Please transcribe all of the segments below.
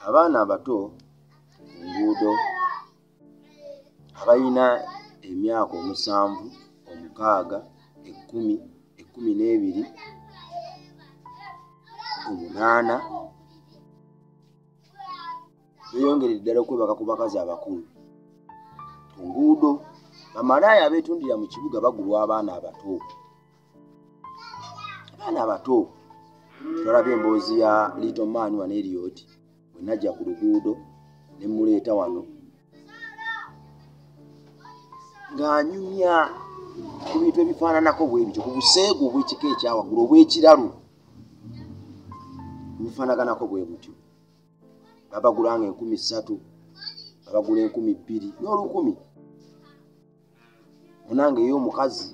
Abaana abato ku nguudo abalina emyaka 7, 6, 10, 12, 8 beeyongeredde ddala okwebaka ku bakazi abakulu ku nguudo. Bamalaya abeetundira mu kibuga bagulwa abaana abato. Abaana abato tolabye emboozi ya Little Man wano Elliot bwe najja ku luguudo ne muleeta wano ng'anyumya ku bintu ebifaananako bwe bityo ku buseegu obw'ekika ekyawaggulu obw'ekiralu bifaanaganako bwe butyo. Babagulanga 3,000, babagula 2,000 n'olukumi. Munange ey'omukazi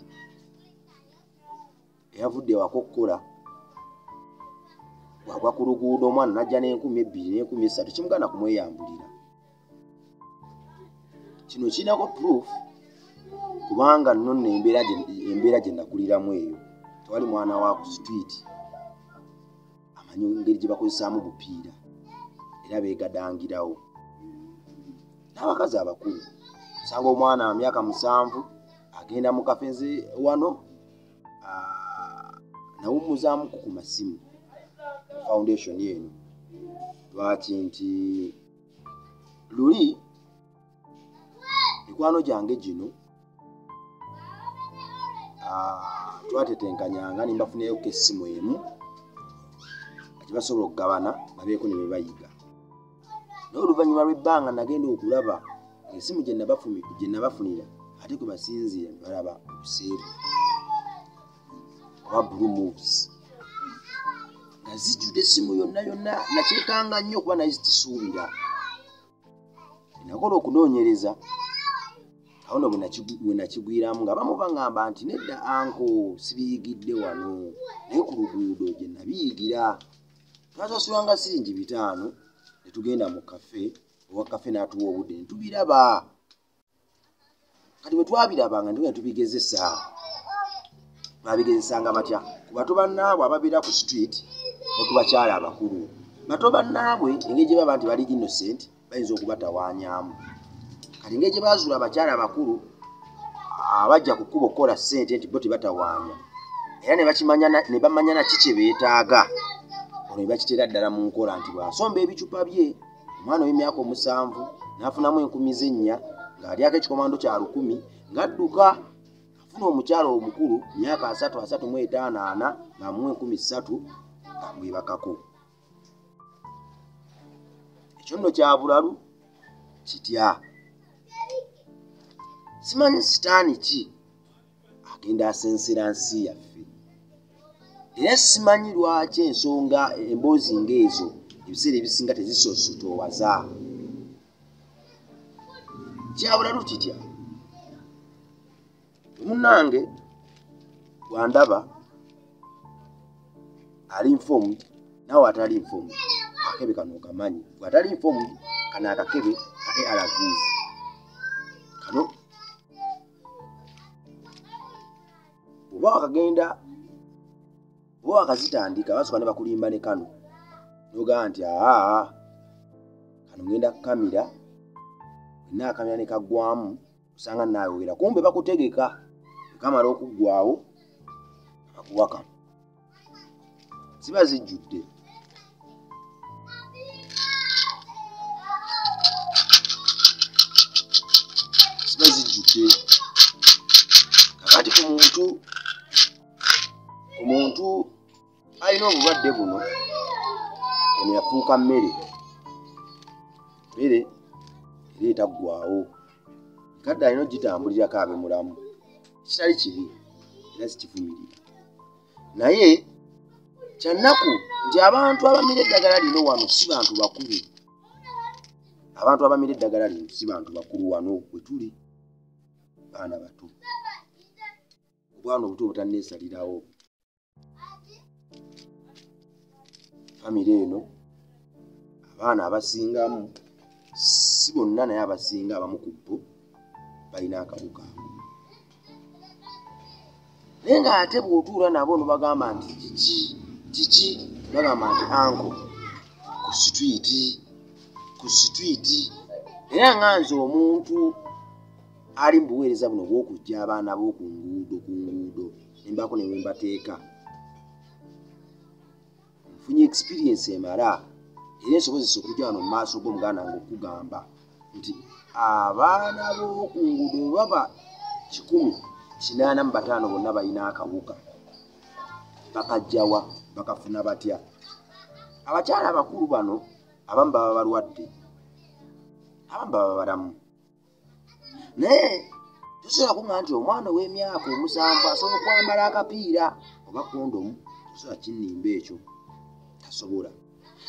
eyavudde waka okukola wagwa ku luguudo omwana najja n'2,000 n'3,000 kimugana kumweyambulira. Kino kinako proof kubanga nno embeera gye nakuliramu eyo tewali mwana wa ku street amanyi engeri gye bakozesaamu bupiira era beegadangirawo. N'abakazi abakulu osanga omwana wa myaka 7 agenda mu kafenze wano nawummuzaamuku ku masimu foundation eno lwaki nti luli mikwano gyange gino twatetenkanyanga nimbafuneyoko essimu emu gye basobola okugabana babeeko ne bebayiga. N'oluvannyuma lw'ebbanga nagenda okulaba esimu gye nabafunira ate kwe basinziira ne balaba obuseeru oba blue moves nga zijjudde essimu yonna nakyekanga nnyo okuba naye zitisuubira. Nakola okunoonyereza awo no bwe nakigwiramu nga bamu baŋŋamba nti nedda anko sibiyigidde wano naye ku luguudo gye nabiyigira. Twasasulanga siringi 5 ne tugenda mu kafe, owa kafe n'atuwa obudde ne tubiraba. Kati bwe twabirabanga ne tubigezesa. Babigezesanga batya? Ku bato bannaabwe ababeera ku street ne ku bakyala abakulu. Bato bannaabwe engeri gye baba nti bali innocent bayinza okubatawaanyaamu. Kati engeri gye baazuula abakyala abakulu abajja ku kkubo okukola ssente nti bo tebatawaanya era ne bamanya na kiki beetaaga olwo ne bakiteera ddala mu nkola nti bw'asomba ebicupa bye omwana w'emyaka 7 n'afunamu 4,000 ng'alyako ekikomando kya 1000 ng'adduka afuna omukyala omukulu myaka 3,3,5 ng'amuwa 3,000 ng'amwebakako. Ekyo nno kya bulalu kitya. Simanyi sitaani ki agenda asensera nsi yaffe era simanyi lwaki ensonga emboozi ng'ezo ebiseera ebisinga tezisoosotoowaza. Kya bulalu kitya. Munnange bw'andaba ali informed naawe atali informed akakebe kano okamanyi. Bw'atali informed kano akakebe ate ARVs kano oba wakagenda oba wakazitandika basooka ne bakulimba ne kano n'ogamba nti kano ngenda kukamira naakamira ne kaggwamu osanga naayogera kumbe bakutegeka kamala okuggwaawo akuwa kano. Ziba zijjudde. Ziba zijjudde. Kakati ku muntu alina obulwadde buno eno yafuuka mmere ereeta ggwaawo kadde alina ogitambulirako abe mulamu. Kitali kibi era sikivumirira naye kyannaku nti abantu abamira eddagala lino wano si bantu bakulu. Abantu abamira eddagala lino si bantu bakulu wano we tuli baana bato. Obwana obuto butanneesalirawo. Famire eno abaana abasingamu si bonna naye abasinga abamu ku bo balina akawuka. Naye ng'ate bw'otuula nabo nobagamba nti kiki bagamba nti anko ku sitwiti ku street era nganze omuntu ali mbuweereza buno bw'okujja abaana b'oku nguudo embako ne wembateeka nfunye experience emala era nsobozesa okujja wano mu maaso g'omuganda nga okugamba nti abaana b'oku nguudo baba 185 bonna balina akawuka bakajjawa bakafuna batya abakyala abakulu bano abamu baba balwadde abamu baba balamu naye tosobola kuŋŋamba nti omwana ow'emyaka 7 asobola okwambala akapiira oba kondomu tosobola kinnimba ekyo tasobola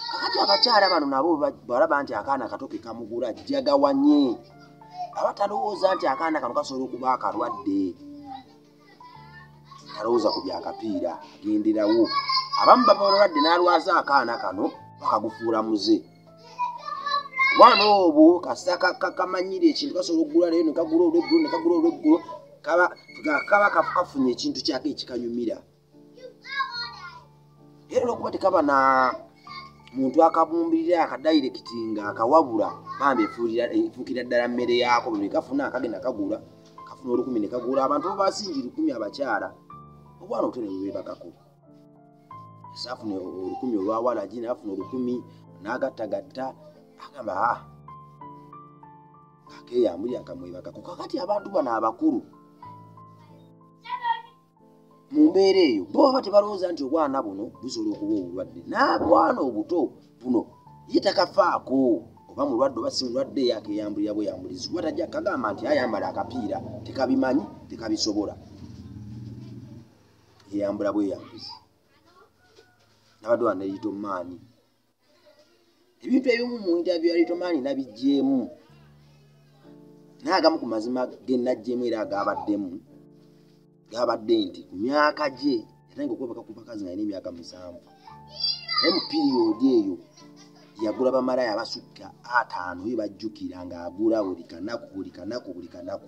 kakati abakyala bano nabo balaba nti akaana kato ke kamugula jjagawanye abatalowooza nti akaana kano kasobola okuba akalwadde talowooza ku byakapiira agenderawo abamu baba balwadde n'alwaza akaana kano bakagufuula muze omwana obwo kasita kamanyire ekintu kasobola okugula leero nekagula olweggulo nekagula olweggulo kaba kafunye ekintu kyake ekikanyumira era olwokuba tekaba na muntu akabumbirira akadairekiti nga akawabula bambi efuukira ddala mmere yaako buli kafuna akagenda kagula kafuna 10 ne kagula abantu basingi 10 abakyala obwana obutone bwebakako safuna 10 olwawala gina afuna 10 n'agattagatta agamba kakeyambuli akamwebakako kakati abantu bano abakulu mu mbeera eyo bo baba tebalowooza nti obwana buno busobola okuba obulwadde n'abwana obuto buno ye takafaako oba mulwadde oba si mulwadde yakeyambulira bweyambulizibwa tajja kagamba nti ayambala akapiira tekabimanyi tekabisobola yeyambula bweyambuzi nabadde wana Little Man ebintu ebimu mu interview ya Little Man nabijjeemu n'agamu ku mazima ge najjeemu era agabaddemu gabadde nti ku myaka gye yatangira okwebaka ku bakazi nga alina emyaka 7 naye mu piriyodi eyo yagula bamalaya abasukka 5 ye bajjukira ng'agula buli kanaku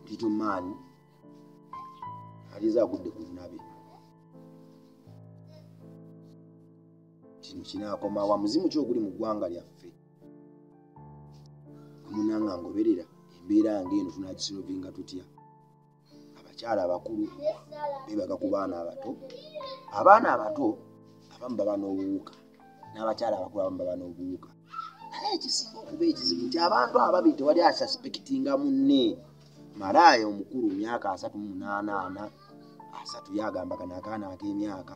Little Man aliza agudde ku nnabe kino kinaakomawa muzimu ki oguli mu ggwanga lyaffe omunanga ngoberera embeera ng'eno tunagisolovinga tutya abakyala abakulu bebaga ku baana abato abamu baba n'obuwuka n'abakyala abakulu abamu baba n'obuwuka naye ekisinga okuba ekizibu nti abantu ababiri tewali asasipekitinga munne malaya omukulu myaka 38 3 yagamba kana akaana ak'emyaka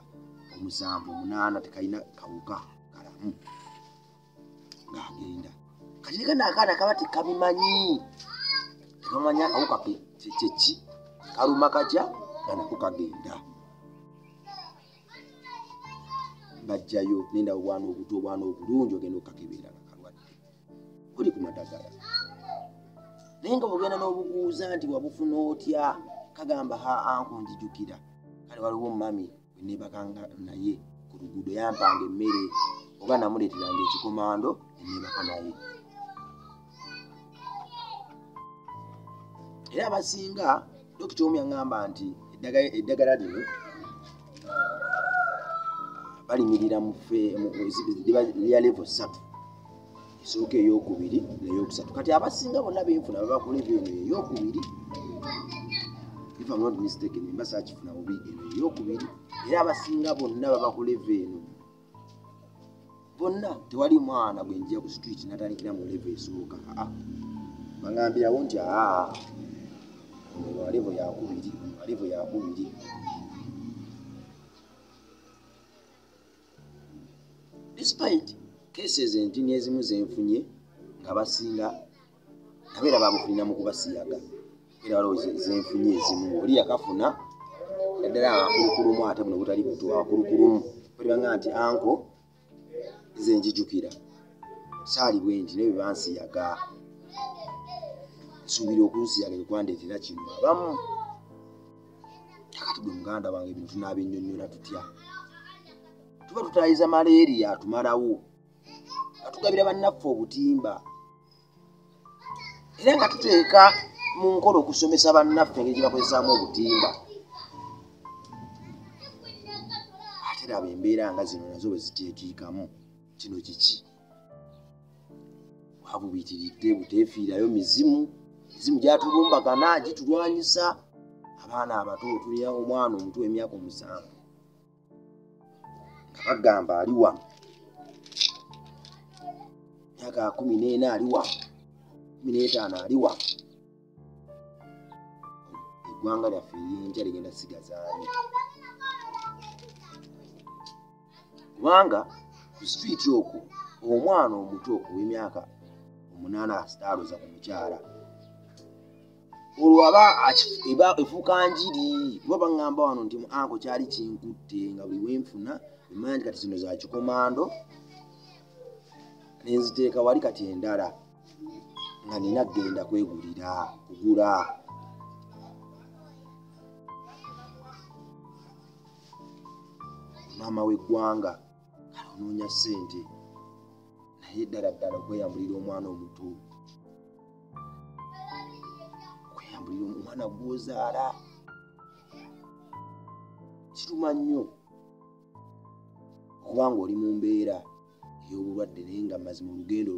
7-8 tekalina kawuka kalamu ng'agenda kati nekana akaana kaba tekabimanyi tekamanya akawuka kyeki kaluma katya nga nako kagenda bajjayo nenda obwana obuto obwana obulungi ogenda okakebeera nga kalwadde oli ku madagala naye nga bwogenda n'obubuuza nti wabufuna otya kagamba anko njijukira kale waliwo mami wenebakanga naye ku luguudo yampanga emmere oba namuleeteranga ekikomando enebaka naye era abasinga dokita omu yaŋŋamba nti eddagala lino balimirira lya level 3 esooka ey'okubiri n'ey'okusatu kati abasinga bonna benfuna baba ku level eno ey'okubiri if I'm not mistaken mbasa kifuna bubi eno ey'okubiri era abasinga bonna baba ku level eno bonna tewali mwana gwe njja ku street natandikira mu level esooka baŋambirawo nti level yakubiri despite cases entini ezimu zenfunye nga basinga nabeera bamufunira mu kubasiyaga era waliwo zenfunye ezimu oli yakafuna naddala abakulukulumu ate buno butali buto abakulukulumu olibanga nti anko nze njijukira saali bwenti naye bebansiyaga nsuubira okunsiyaga ekwandeetera kino abamu kakati bwe muganda wange bino tunaabennyonnyola tutya tuba tutaayiza malaria atumalawo atugabira bannaffe obutimba era nga tuteeka mu nkola okusomesa bannaffe engeri gye bakozesaamu obutimba ate teraba embeera nga zino nazo bwe ziteekiikamu kino kiki wabubitiridde buteefiirayo mizimu gyatulumbagana gitulwanyisa abaana abato tulina omwana omuto w'emyaka 7 nga bagamba ali wano myaka 14 ali wano 15 ali wano eggwanga lyaffe ery'enkya ligenda sigazaani kubanga ku street okwo omwana omuto ow'emyaka 8 aloza ku mukyala olwo eba efuuka njiri kuba baŋŋamba wano nti anko kyali kinkutte nga buli wenfuna emanyi kati zino za kikomando nenziteeka wali kati endala nga nina genda kugula maama w'eggwanga kale onoonya ssente naye ddala okweyambulira omwana omuto okweyambulira omwana gw'ozaala kiruma nnyo okubanga oli mu mbeera ey'obulwadde naye nga mazima olugendo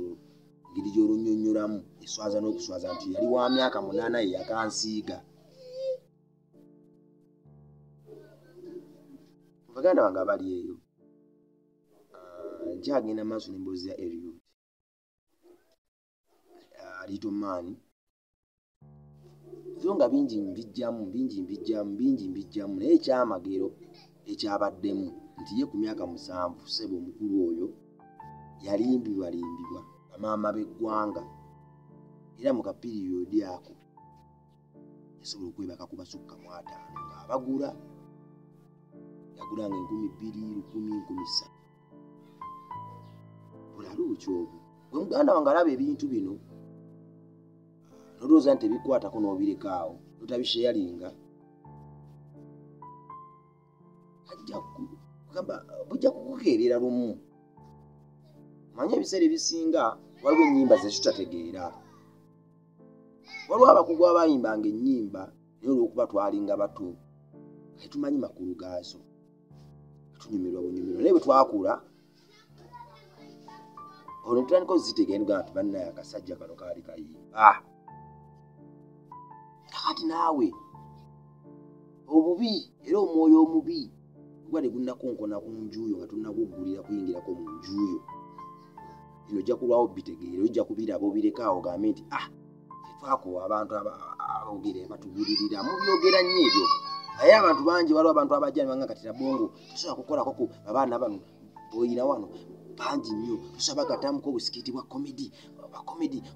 ngeri gy'olunnyonnyolamu eswaza n'okuswaza nti yali wa myaka 8 ye yakansiiga. Baganda bange abali eyo nkyagenda maaso n'emboozi ya Eliud Little Man zo nga bingi mbijjamu naye ekyamagero ekyabaddemu nti ye ku myaka 7 ssebo omukulu oyo yalimbibwa bamaama b'eggwanga era mu kapiriyodi ako yasobola okwebaka ku basukka mu 5 ng'abagula yagulanga 2,000, 1,000, 1,300 bulaluuki obwo gwe muganda wange alaba ebintu bino nolowooza nti ebikwatako n'obireka awo notabisheyalinga bujja kukukeerera lumu. Manye ebiseera ebisinga waliwo ennyimba zetutategeera, waliwo abakugu abayimbanga ennyimba naye olw'okuba twalinga bato tetumanyi makulu gaazo, tunyumirwa bunyumirwa naye bwe twakula olwo tutandika ozitegeera nti bannaye akasajja kano kaali kayimba. Kakati naawe obubi era omwoyo omubi gwa tegunnakonkona ku njuuyo nga tunnaguggulira kuyingirako mu njuuyo bino ojja kulwawo bitegeere, ojja kubiraba obirekawo ogambe nti twakuwa abantu aboogere batubulirira mubyogera nnyo ebyo naye abantu bangi waliwo abantu abajja ne banga kati Nabongo tosobola kukolako ku abaana bano boyina wano bangi nnyo tosobola bagatamuko obusikiti bwa komedi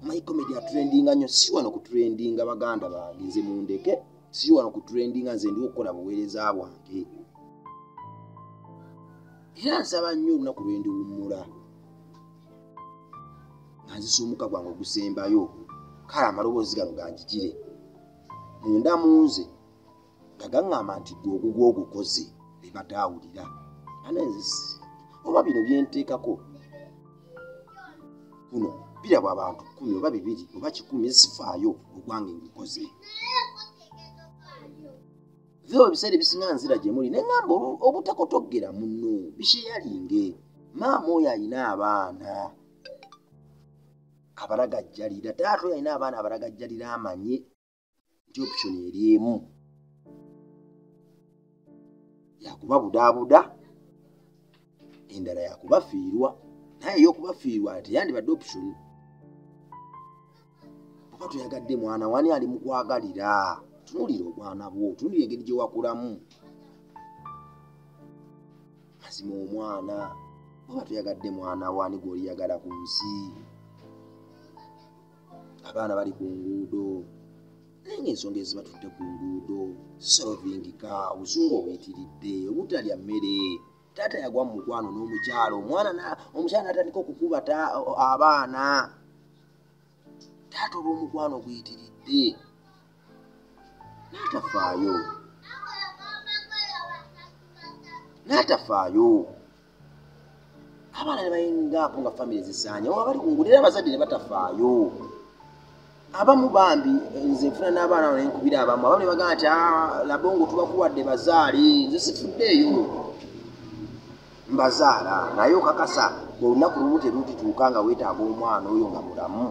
omanyi komedi atrendinga nnyo. Si wano ku trendinga baganda bange, nze mundeke, si wano ku trendinga, nze ndiwo okukola buweereza bwange era nsaba nnyo olunaku lwe ndiwummula nga nzisa omukka gwange ogusembayo kale amaloboozi gano ganjigire munda munze nga gaŋŋamba nti gwe ogugwa ogukoze be bataawulira anenzisi oba bino byenteekako kuno birabwa abantu 10 oba 2 oba 10 ezifaayo ogwange ngukoze vyo ebiseera ebisinga nzira gye muli neŋŋamba obutakotoggera munno bisheyalinge. Maama oyo alina abaana abalagajjalira, taata oyo alina abaana abalagajjalira amanye nti option eri emu yakubabudaabuda endala yakubafiirwa naye ey'okubafiirwa teyandibadde option. Oba toyagadde mwana wani ali mu kwagalira, tunuulira obwana bwo, tunuulira engeri gye wakulamu mazima omwana. Oba toyagadde mwana wani gw'oliyagala ku nsi. Abaana bali ku nguudo naye ng'ensonga ezibatudde ku nguudo solvingika obusungu obuyitiridde obutalya mmere. Taata yagwa mu mukwano n'omukyalo, omukyala n'atandika okukuba abaana. Taata olw'omukwano guyitiridde n'atafaayo. Abaana ne bayingapo nga famire zisaanye oba bali kungulu era abazadde ne batafaayo. Abamu bambi nze nfuna n'abaana ne nkubira abamu abamu ne bagamba nti Nabongo tubakuwadde bazaale, nze sifuddeeyo. mbazaala naye okakasa olunaku lumu terutituuka nga weetaaga omwana oyo nga mulamu.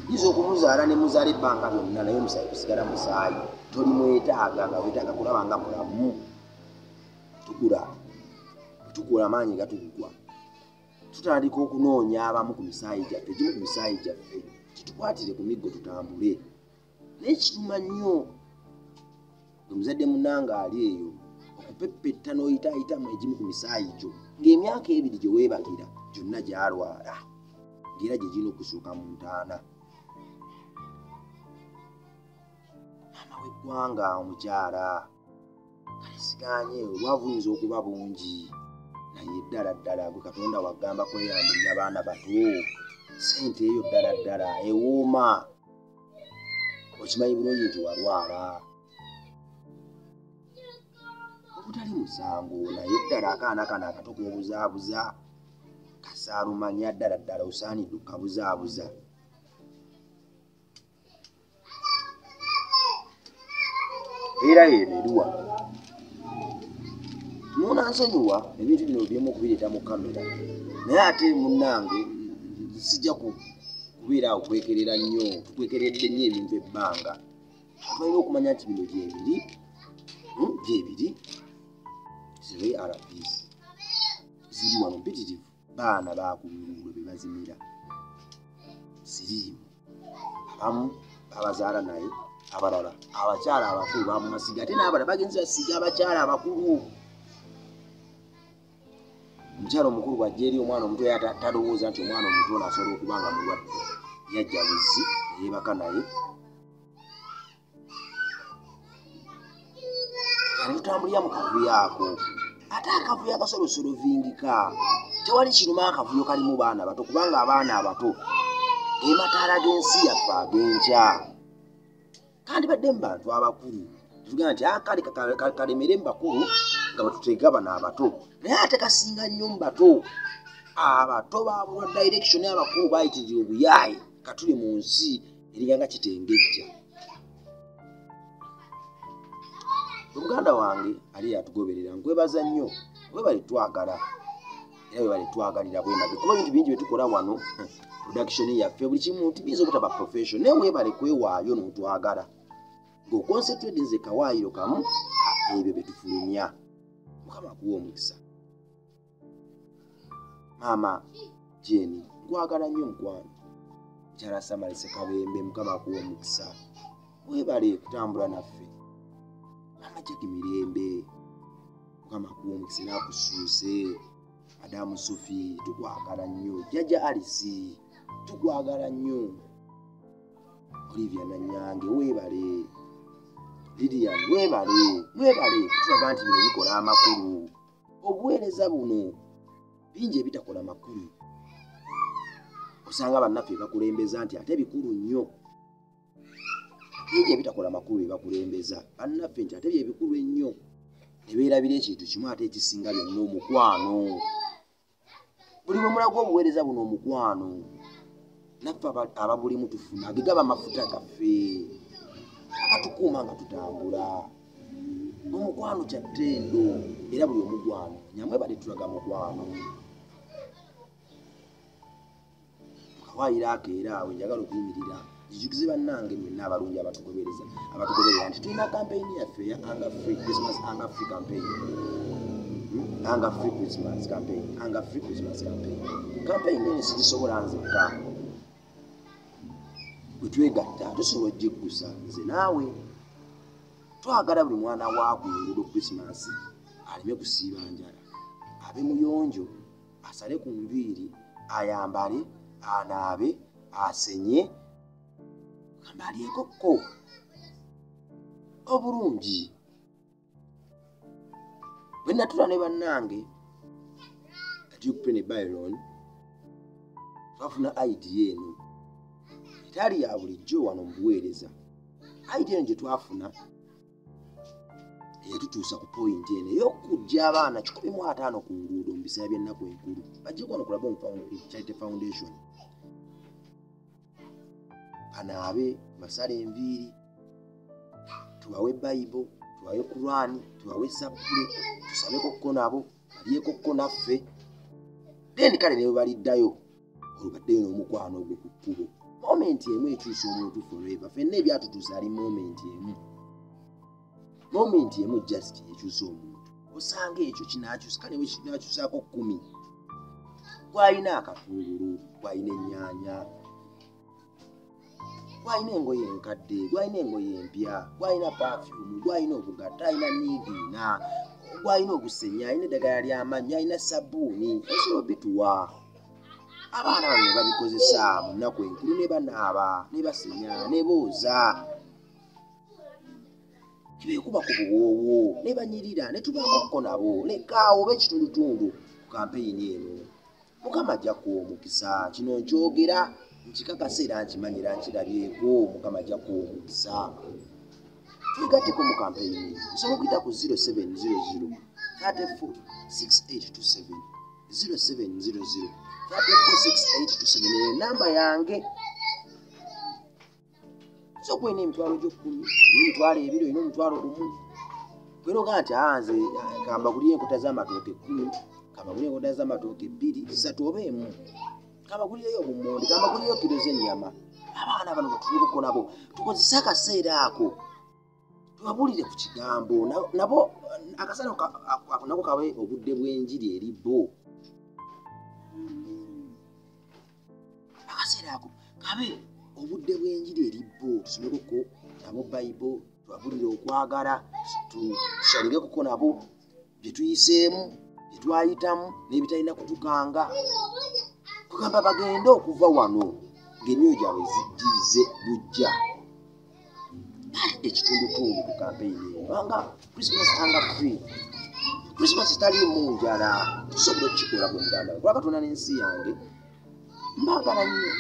Yinza okumuzaala ne muzaala ebbanga lyonna naye omusaayi kusigala musaayi, tolimwetaaga nga weetaaga kulaba nga mulamu. Tukula amaanyi gatugugwa, tutandika okunoonya abamu ku misaayi gyaffe, egimu ku misaayi gyaffe kitukwatire ku miggo tutambule. Naye kituma nnyo omuzadde munnanga ali eyo okupeppetta n'oyitaayitamu egimu ku misaayi gyo ng'emyaka ebiri gye weebakira gyonna gyalwala, ng'era gye girina okusuuka mu ntaana. Maama w'eggwanga omukyala kalisiganye obwavu buyinza okuba bungi, naye ddala gwe Katonda wagamba kweyambirira abaana bato, ssente eyo ddala ewooma. Okimanyi bulungi nti walwala obutali musango, naye ddala akaana kano akato k'obuzaabuza kasaalumanya ddala osaanidde okabuzaabuza. Era yeeruwa munansonyiwa ebintu bino byemu okubireeta mu kamera, naye ate munnange sijja kubeera awo kwekerera nnyo, tukwekeredde nnyo ebintu ebbanga. Tulina okumanya nti bino gyebiri zibe RPs ziri wano mpitirivu, baana bakulungulo be bazimira siriimu, abamu babazaala naye, abalala abakyala abakulu bamumasiga, ate n'abalala bagenzi basiga abakyala abakulu. Omukyala omukulu bw'ajja eri omwana omuto talowooza nti omwana omuto asobola okuba nga mulwadde, yajja buzzi yeebaka naye. Tutambulira mu kavuyo ako, ate akavuyo akasolosoloviingika. Tewali kinuma akavuyo kalimu baana bato, kubanga abaana abato ge mataala g'ensi yaffe ag'enkya. Kandi badde mu bantu abakulu, tuvuga nti akali kalemere mu bakulu nga batuteeka bano abato, naye ate kasinga nnyo mu bato. Abato baabulwa direction, abakulu bayitirira obuyaaye katuli mu nsi eriganga kitengejja. Omuganda wange ali yatugoberera, nkwebaza nnyo, webale twagala era webale twagalira bwemage, kuba ebintu bingi bye tukola wano production yaffe buli kimu tibiyinza obutaba profession, naye webale kwewaayo n'otwagala ng'oconcentrate nze kawaayiro kamu ebyo bye tufulumya. Mukama akuwa omukisa. Maama Jeni nkwagala nnyo mukwano, mukyala Samalise Kabembe, Mukama akuwa omukisa. Webale kutambula naffe. Mama Jackie Mirembe, Mukama akuwa omukisa era akusuuse. Madamu Sophie tukwagala nnyo. Jjajja Alice tukwagala nnyo. Olivia Nanyange webale. Lilian webale kutulaga nti bino bikola amakulu. Obuweereza buno bingi ebitakola makulu, osanga bannaffe bakulembeza nti ate bikulu nnyo. Bingi ebitakola makulu bebakulembeza bannaffe nti ate byebikulu ennyo, ne beerabira ekintu kimu ate ekisinga byonna omukwano. Buli bwe mulaga obuweereza buno omukwano, naffe ababulimu tufuna ge gaba amafuta gaffe akatukuuma nga tutambula. Omukwano kya ttendo, era buli omugwano nyamwe bali tulaga mukwano. Mukawaayiro akeera awo njagala okuyimirira jijukize bannange mwenna abalungi abatugoberera nti tulina campaign yaffe ya Hunger Free Christmas, Hunger Free campaign. Hunger Free Christmas campaign, Hunger Free Christmas campaign. Campaign eno sigisobola nzekka, bwe twegatta tusobola ogiggusa nze naawe. Twagala buli mwana waaku nguudo Christmas aleme kusiiba njala, abe muyonjo, asale ku nviiri, ayambale, anaabe, asenye, alyekokko obulungi. Bwe natula ne bannange Duke ne Byron twafuna idea eno etali ya bulijjo wano mu buweereza. Idea eno gye twafuna eyatutuusa ku point eno ey'okujja abaana 150 ku nguudo mu biseera by'ennaku enkulu bajje kwano kulaba Charity Foundation, banaabe, basale enviiri, tubawe Bible, tuwaye Kurani, tuwawe Sabbule, tusabeko ko nabo, balyeko ko naffe. Then kale ne baliddayo olubaddeyo n'omukwano ogwo ku kkubo. Moment emu ekyusa omuntu forever. Ffenna ebyatutuusa ali moment emu. Moment emu just ekyusa omuntu. Osanga ekyo kinaakyusa, kale we kinaakyusaako 10. Gwalina akatungulu, gwalina ennyaanya, gwalina engoye enkadde, gwalina engoye empya, gwalina perfume, gwalina obugatta, alina niigiina, gwalina obusenya, alina eddagala ly'amannyo, alina sabbuuni, ezo bituwa. Abaana bano ne babikozesa mu nnaku enkulu ne banaaba, ne basenya, ne booza. Kibeekuba ku buwoowo, ne banyirira, ne tubaako nabo, lekaawo oba ekitundutundu ku kampeyini eno. Mukama ajja kuwa omukisa. Kino nkyogera nkikakasa era nkimanyira nkirabyeko. Mukama ajja kuwa omukisa. Twegatteko mu kampeyini. Osobola okuyita ku 0700 34 6827 0700 346827 eyo namba yange. So kwena emitwalo gy'okkumi, emitwalo ebiri, olina omutwalo gumu. Kwera ogaa nti nze kamba kuliyo enkota z'amatooke 10, kamba kuliyo enkota z'amatooke 2, 3 oba emu. Kamba kuliyo obummonde, kamba kuliyo kilo z'ennyama. Abaana bano batuleko nabo tukozese akaseera ako. Tubabuulire ku kigambo nabo akasana nako kabe obudde bw'enjiri eri bo. Akaseera ako kabe obudde bw'enjiri eri bo. Tusomekeko nabo Bayibuli, tubabuulire okwagala, tushalirekoko nabo bye tuyiseemu, bye twayitamu n'ebitalina kutukanga. Tugamba bagende okuva wano ng'emyoyo gyabwe ziddize bujja. Ekitundutundu ku kampeyini nga Christmas hunger free. Christmas taliimu njala. Tusobola okukikola bwe muganda we. Kuba Katonda n'ensi yange mbagala nnyo.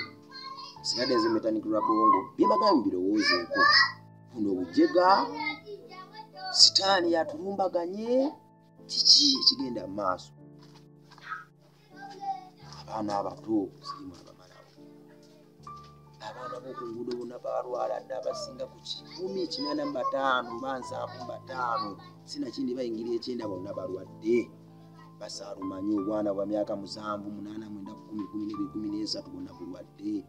Sigadde nze metanikirwa Bongo bye mbagamba mbirowoozeeko. Buno obujega, sitaani yatulumbaganye, kiki ekigenda mu maaso. Abaana abato sirimu abamalawo. Abaana b'oku nguudo bonna balwala dda abasinga ku 185 oba 75. Sinakindi bayingira 9 bonna balwadde. Basaalumanyi obwana bwa myaka 7, 8, 9, 10, 13 bonna bulwadde.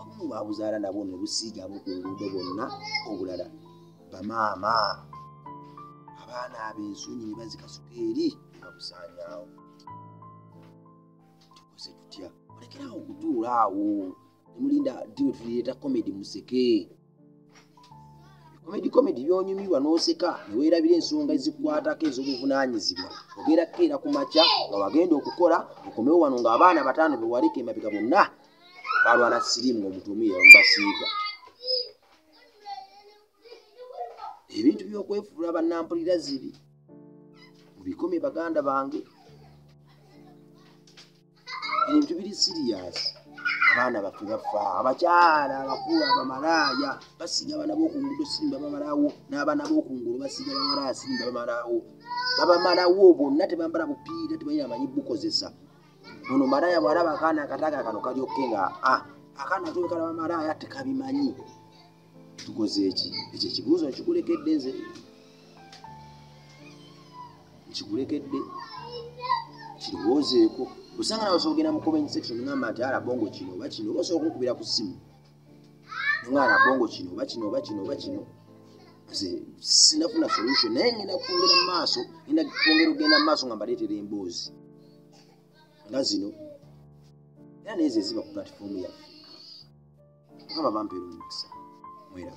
Obumu babuzaala nabo ne busiiga ab'oku nguudo bonna, obulala bamaama. Abaana ab'ensonyi ne bazikasuka eri ne babusaanyaawo. Tukoze tutya? Olekerawo okutuula awo. Mulinda diwe tulieta comedy museke. Comedy byonyumirwa n'oseka ne weerabira ensonga ezikwatako ez'obuvunaanyizibwa. Ogeera keera ku makya nga wagenda okukola okomewo wano ng'abaana 5 be waleka emabega bonna balwala sirimu omuntu omu yamubasiiga. Ebintu by'okwefuula bannampulira zibi mubikomye baganda bange. Ebintu biri serious. Abaana baffe bafa, abakyala abakulu abamalaya basiga abaana b'oku nguudo sirimba bamalawo, n'abaana b'oku nguudo basiga bamalaya sirimba bamalawo. Babamalawo bonna tebambala bupiira, tebalina manyi bukozesa. Ono malaya bw'alaba akaana akataga kano kalyokke nga akaana atowe kalaba malaya tekabimanyi. Tukoze eki? Ekyo ekibuuzo nkikulekedde nze. Nkikulekedde kirowoozeeko. Usanga nawe osobola okugenda mu comment section ngamba nti ala Bongo kino oba kino, oba osobola okunkubira ku ssimu ng'ala Bongo kino oba kino oba kino oba kino. Nze sinafuna solution naye ngenda kwongera mu maaso, ngenda kwongera okugenda mu maaso nga mbaleetera emboozi nga zino era n'ezo eziba ku platform yaffe. Mukama bampeera omukisa. Mwera.